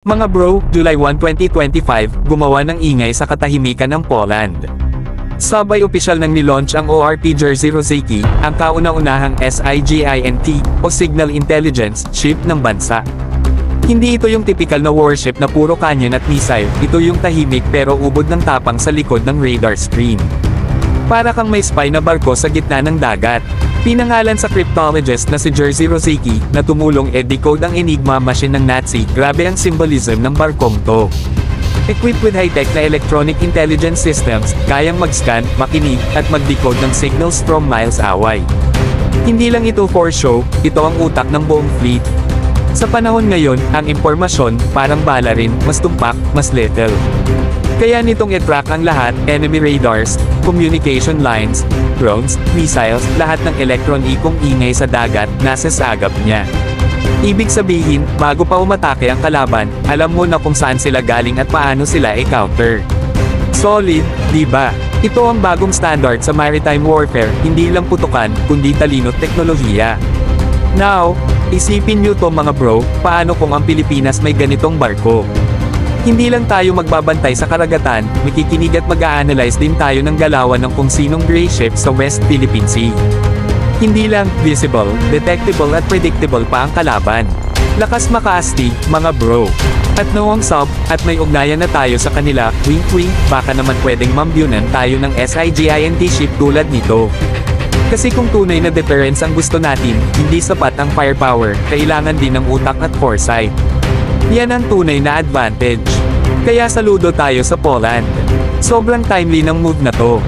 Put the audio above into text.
Mga bro, July 1, 2025, gumawa ng ingay sa katahimikan ng Poland. Sabay opisyal nang nilaunch ang ORP Jerzy Rozicki, ang kauna-unahang SIGINT, o Signal Intelligence, ship ng bansa. Hindi ito yung typical na warship na puro canyon at missile, ito yung tahimik pero ubod ng tapang sa likod ng radar screen. Para kang may spy na barko sa gitna ng dagat. Pinangalan sa cryptologist na si Jerzy Rozicki, na tumulong decode ang Enigma machine ng Nazi. Grabe ang symbolism ng barkong to. Equipped with high-tech na electronic intelligence systems, kayang mag-scan, makinig, at mag-decode ng signals from miles away. Hindi lang ito for show, ito ang utak ng buong fleet. Sa panahon ngayon, ang impormasyon, parang bala rin, mas tumpak, mas lethal. Kaya nitong i-track ang lahat, enemy radars, communication lines, drones, missiles, lahat ng elektronikong ingay sa dagat, nasa sagap niya. Ibig sabihin, bago pa umatake ang kalaban, alam mo na kung saan sila galing at paano sila i-counter. Solid, di ba? Ito ang bagong standard sa maritime warfare, hindi lang putukan, kundi talino't teknolohiya. Now, isipin nyo to mga bro, paano kung ang Pilipinas may ganitong barko? Hindi lang tayo magbabantay sa karagatan, makikinig at mag-a-analyze din tayo ng galawan ng kung sinong gray ship sa West Philippine Sea. Hindi lang visible, detectable at predictable pa ang kalaban. Lakas makaastig, mga bro. At noong sub, at may ugnayan na tayo sa kanila, wink wink, baka naman pwedeng mambyunan tayo ng SIGINT ship tulad nito. Kasi kung tunay na deterrence ang gusto natin, hindi sapat ang firepower, kailangan din ng utak at foresight. Yan ang tunay na advantage. Kaya saludo tayo sa Poland. Sobrang timely ng move na to.